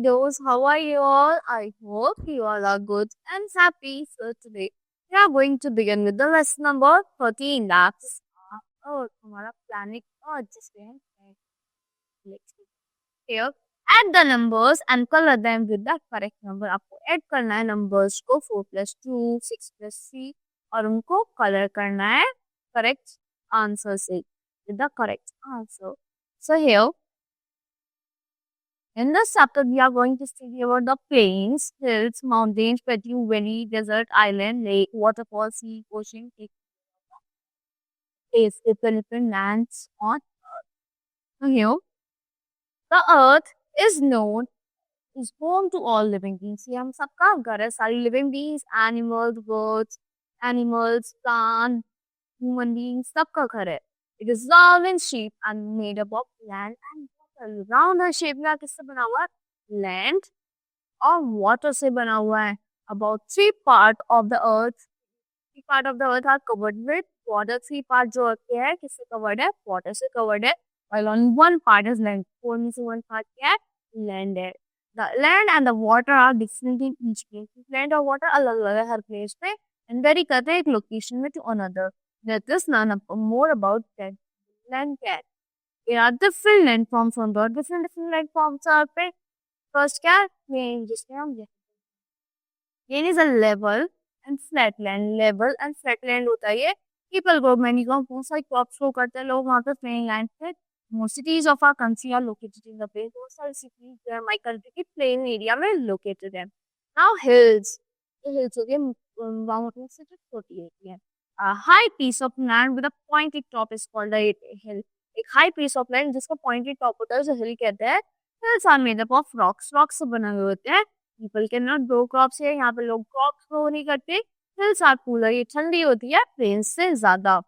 kiddos, how are you all? I hope you all are good and happy. So today we are going to begin with the lesson number 13. That's हमारा planet Earth जिसपे हम here. Add the numbers and color them with the correct number. आपको add करना है numbers को 4 plus 2, 6 plus 3 और उनको color करना है correct answer से with the correct answer. So here in this chapter, we are going to study about the plains, hills, mountains, plateau, valley, desert, island, lake, waterfall, sea, ocean, place, different lands on Earth. So here, the Earth is known is home to all living beings. ये हम सबका घर है सारी living beings, animals, plants, human beings, सबका घर है. It is round in shape and made up of land and water. Round और shape का किससे बना हुआ है? Land और water से बना हुआ है. About 3 part of the earth are covered with water. 3 part जो होते हैं किससे covered है? Water से covered है. While on 1 part is land. 4 में से 1 part क्या है? Land है. The land and the water are different in each place. Land और water अलग अलग है हर place पे and vary करते हैं एक location में to another. Let us learn more about that. Land क्या है? There are different land forms on the different land forms are पे. First क्या है? Plain जिसमें हम Plain is a level and flat land. Level and flat land होता है ये. People grow many crops. बहुत सारी crops grow करते हैं लोग वहाँ पे plain land पे. Most cities of our country are located in the plain. बहुत सारी cities जो है my country की plain area में located है. Now hills. Hills हो गए mountains से जो छोटी होती है. A high piece of land with a pointed top is called a hill. एक high piece of land जिसका pointed top होता है उसे hill कहते हैं. Hills are made up of rocks. Rocks से बने हुए होते हैं. People cannot grow crops here. यहाँ पे लोग crops grow नहीं करते. Hills are cooler. ये ठंडी होती है plains से ज़्यादा.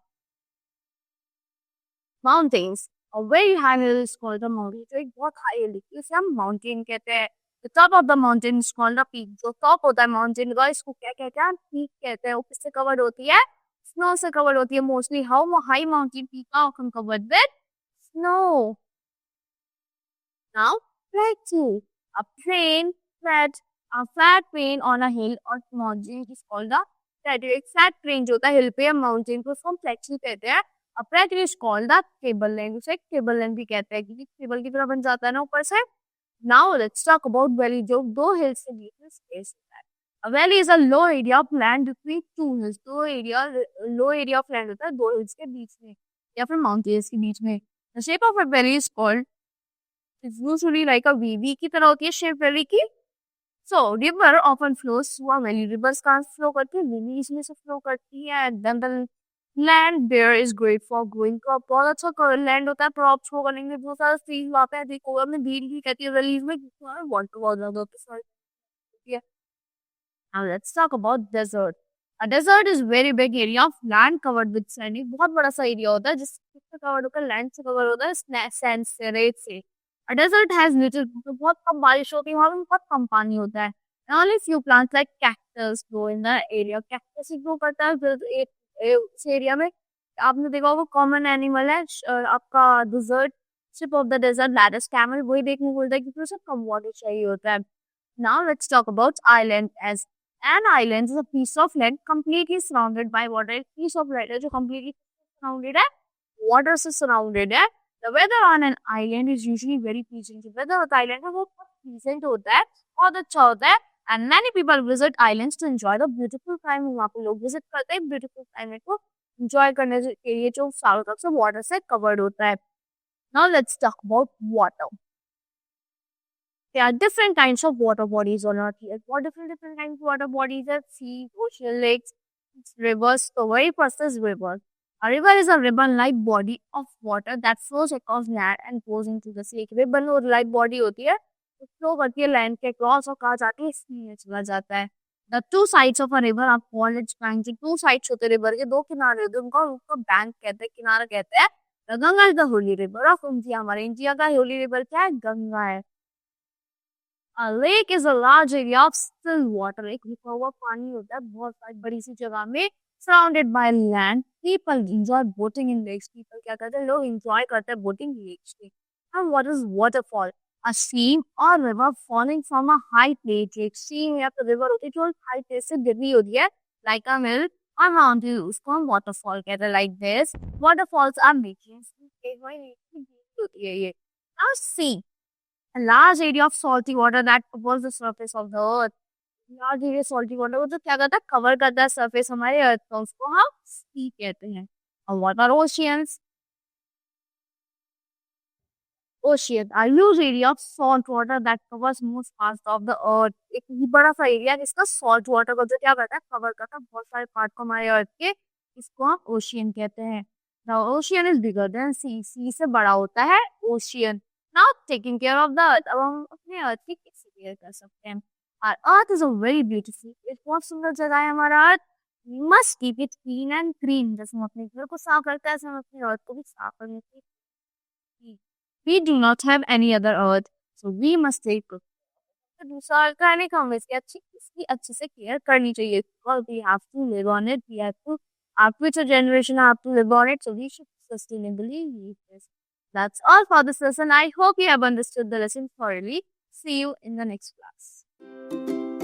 Mountains. A very high hill is called a mountain. जो एक बहुत high hill है उसे हम mountain कहते हैं. The top of the mountain is called a peak. जो top होता है mountain का इसको क्या कहते हैं? Peak कहते हैं. वो किससे covered होती है? Snow से covered होती है mostly. How high mountain peak are often covered with snow. Now, plateau. A flat plain on a hill or mountain is called a plateau. एक flat plain जो होता है hill पे या mountain को उसको हम plateau कहते हैं. A plateau is called the tableland. उसे tableland भी कहते हैं क्योंकि table की तरह बन जाता है ना ऊपर से. Now let's talk about valley जो दो hills के बीच में space होता है. A valley is a low area of land between two hills. low area of land होता है दो hills के बीच में या फिर mountains के बीच में. The shape of a valley is called it's usually like a V की तरह होती है shape valley की. So river often flows through a valley. Rivers कहाँ से flow करती है? Valleys में से flow करती है. Then the land there is great for growing crop. बहुत अच्छा land होता है crops को करने के लिए. बहुत सारे trees वहाँ पे देखो हमने भीड़ भी कहती है valleys में water बहुत ज़्यादा होती है. Now let's talk about desert. A desert is very big area of land covered with sand. एक बहुत बड़ा सा area होता है जिससे covered होकर land से cover होता है sand से रेत से. A desert has little बहुत कम बारिश होती है वहाँ पे बहुत कम पानी होता है. And only few plants like cactus grow in the area. Cactus he grow करता है इस area में. आपने देखा होगा common animal है आपका desert ship of the desert that is camel. वही देखने को मिलता है क्योंकि उसे कम water चाहिए होता है. Now let's talk about island. As an island is a piece of land completely surrounded by water. एक piece of land है जो completely surrounded है water से surrounded है. The weather on an island is usually very pleasant. जो weather होता है island है वो बहुत pleasant होता है बहुत अच्छा होता है. And many people visit islands to enjoy the beautiful time. वहाँ पे लोग visit करते हैं beautiful climate को enjoy करने के लिए जो चारों तरफ से water से covered होता है. Now let's talk about water. There are different kinds of water bodies on Earth. What different kinds of water bodies are? Sea, ocean, lakes, rivers. So very first is river. A river is a ribbon-like body of water that flows across land and goes into the sea. Ribbon-like body होती है, तो flow करती है land के cross और कहाँ जाती है sea में चला जाता है. The two sides of a river are called its banks. जो two sides होते हैं river के दो किनारे होते हैं उनको bank कहते हैं किनारा कहते हैं. The Ganga is the holy river of India. हमारे इंडिया का holy river क्या है? गंगा है. A lake is a large area of still water. एक रुका हुआ पानी होता है बहुत बड़ी सी जगह में surrounded by land. People enjoy boating in lakes. People क्या करते हैं लोग enjoy करते हैं boating lakes में. And what is waterfall? a stream or river falling from a high place, एक stream या तो river होती है जो high place से गिर रही होती है, like a mill or mountain, उसको हम waterfall कहते हैं, like this. Waterfalls are making होती है ये. Now see, a large area of salty water that covers the surface of the earth. Large area salty water वो तो क्या करता है, cover करता है surface हमारे earth का, उसको हम sea कहते हैं. और what are oceans? Ocean, a huge area of salt water that covers most parts of the earth. एक बड़ा सा एरिया जिसका salt water को जो क्या करता है, कवर करता है बहुत सारे पार्ट को हमारे अर्थ के, इसको हम ओशियन कहते हैं. Now ocean is bigger than sea. sea से बड़ा होता है ocean. Now taking care of the earth. अब हम अपने अर्थ की कैसे केयर कर सकते हैं? Our earth is a very beautiful. एक बहुत सुंदर जगह है हमारा अर्थ. We must keep it clean and green. जैसे हम अपने घर को साफ रखते हैं, ऐसे हम अपने अर्थ को भी साफ रखते हैं. We do not have any other earth, so we must take good. तो दूसरा अर्थ का नहीं, हम इसकी अच्छे से केयर करनी चाहिए. Because we have to live on it. We have to, our future generation have to live on it. So we should sustainably live this. That's all for this lesson. I hope you have understood the lesson thoroughly. See you in the next class.